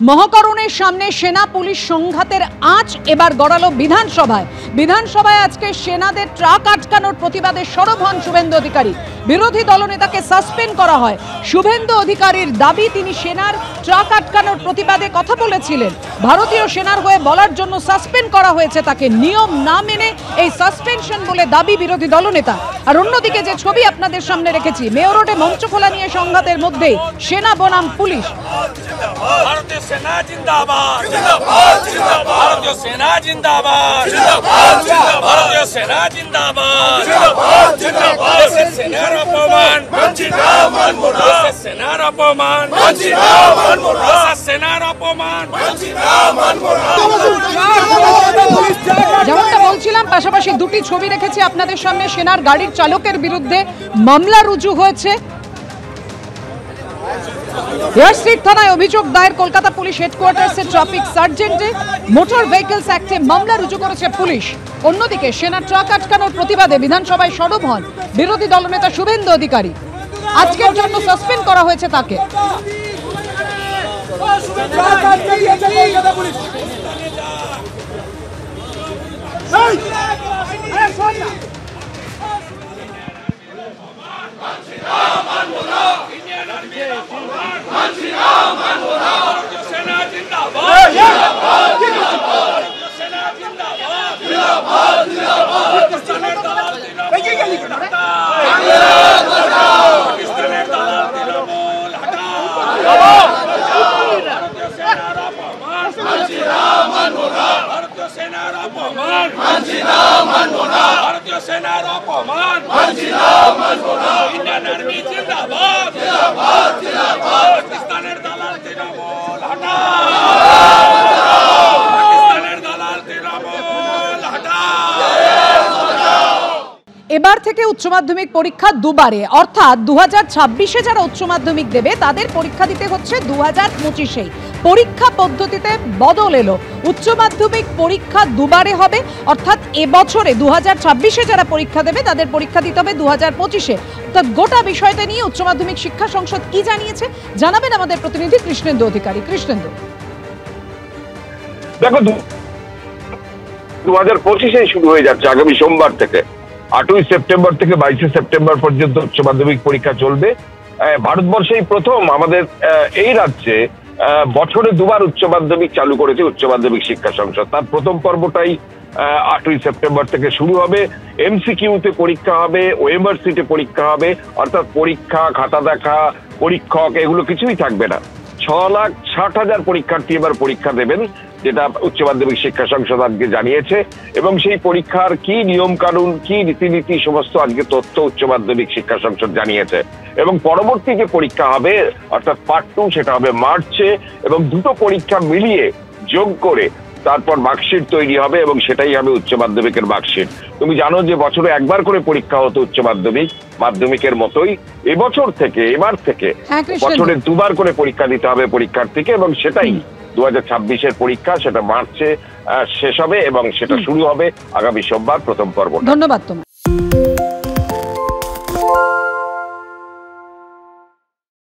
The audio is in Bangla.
মহাকরণের সামনে সেনা পুলিশ সংঘাতের আঁচ এবার গড়ালো বিধানসভায়। বিধানসভায় আজকে সেনাদের ট্রাক আটকানোর প্রতিবাদে সরব হন শুভেন্দু অধিকারী। বিরোধী দলনেতাকে সাসপেন্ড করা হয়। শুভেন্দু অধিকারীর দাবি, তিনি সেনার ট্রাক আটকানোর প্রতিবাদে কথা বলেছিলেন। ভারতীয় সেনার হয়ে বলার জন্য সাসপেন্ড করা হয়েছে তাকে। নিয়ম না মেনে এই সাসপেনশন বলে দাবি বিরোধী দলনেতা। আর অন্যদিকে যে ছবি আপনাদের সামনে রেখেছি, মেয়র রোডে মঞ্চ খোলা নিয়ে সংঘাতের মধ্যে সেনা বনাম পুলিশ। भारतीय सेना जिंदाबाद जिंदाबाद जिंदाबाद भारतीय सेना जिंदाबाद जिंदाबाद जिंदाबाद भारतीय सेना जिंदाबाद जिंदाबाद जिंदाबाद सेनार अपमान वंचिता मनमुरा सेनार अपमान वंचिता मनमुरा सेनार अपमान वंचिता मनमुरा। যেমনটা বলছিলাম, পাশাপাশি দুটি ছবি রেখেছি আপনাদের সামনে। সেনার গাড়ির চালকের বিরুদ্ধে মামলা রুজু হয়েছে। হেয়ার স্ট্রিট থানায় অভিযোগ দায়ের কলকাতা পুলিশ হেডকোয়ার্টার্সের ট্রাফিক সার্জেন্টে। মোটর ভেহিকলস অ্যাক্টে মামলা রুজু করেছে পুলিশ। অন্যদিকে সেনা ট্রাক আটকানোর প্রতিবাদে বিধানসভায় সরব হন বিরোধী দলনেতা শুভেন্দু অধিকারী। আজকের জন্য সাসপেন্ড করা হয়েছে তাকে। এবার থেকে উচ্চ মাধ্যমিক পরীক্ষা দুবারে, অর্থাৎ 2026-এ যারা উচ্চ মাধ্যমিক দেবে তাদের পরীক্ষা দিতে হচ্ছে 2025-এ। পরীক্ষা পদ্ধতিতে বদল এলো। উচ্চ মাধ্যমিক পরীক্ষা দুবারে হবে, অর্থাৎ এবছরে 2026-এ যারা পরীক্ষা দেবে তাদের পরীক্ষা দিতে হবে 2025-এ। অর্থাৎ গোটা বিষয়টা নিয়ে উচ্চ মাধ্যমিক শিক্ষা সংসদ কি জানিয়েছে জানাবেন আমাদের প্রতিনিধি কৃষ্ণেন্দু অধিকারী। কৃষ্ণেন্দু, দেখো 2025-এই শুরু হয়ে যাচ্ছে আগামী সোমবার থেকে। 8ই সেপ্টেম্বর থেকে 22শে সেপ্টেম্বর পর্যন্ত উচ্চ মাধ্যমিক পরীক্ষা চলবে। ভারতবর্ষেই প্রথম আমাদের এই রাজ্যে বছরে দুবার উচ্চ মাধ্যমিক চালু করেছে উচ্চ মাধ্যমিক শিক্ষা সংসদ। তার প্রথম পর্বটাই 8ই সেপ্টেম্বর থেকে শুরু হবে। এমসিকিউতে পরীক্ষা হবে, ওএমআরসিতে পরীক্ষা হবে, অর্থাৎ পরীক্ষা, খাতা দেখা, পরীক্ষক এগুলো কিছুই থাকবে না। 6,60,000 পরীক্ষার্থী এবার পরীক্ষা দেবেন, যেটা উচ্চ মাধ্যমিক শিক্ষা সংসদ আজকে জানিয়েছে। এবং সেই পরীক্ষার কি নিয়ম কানুন, কি রীতিনীতি, সমস্ত আজকে তথ্য উচ্চ মাধ্যমিক শিক্ষা সংসদ জানিয়েছে। এবং পরবর্তী যে পরীক্ষা হবে অর্থাৎ পার্ট 2, সেটা হবে মার্চে। এবং দুটো পরীক্ষা মিলিয়ে যোগ করে তারপর মার্কশিট তৈরি হবে এবং সেটাই হবে উচ্চ মাধ্যমিকের মার্কশিট। তুমি জানো যে বছরে একবার করে পরীক্ষা হতো উচ্চ মাধ্যমিকের মতোই এবার থেকে বছরে দুবার করে পরীক্ষা দিতে হবে পরীক্ষার্থীকে। এবং সেটাই 2026-এর পরীক্ষা, সেটা মার্চে শেষ হবে এবং সেটা শুরু হবে আগামী সোমবার প্রথম পর্ব। ধন্যবাদ তোমায়।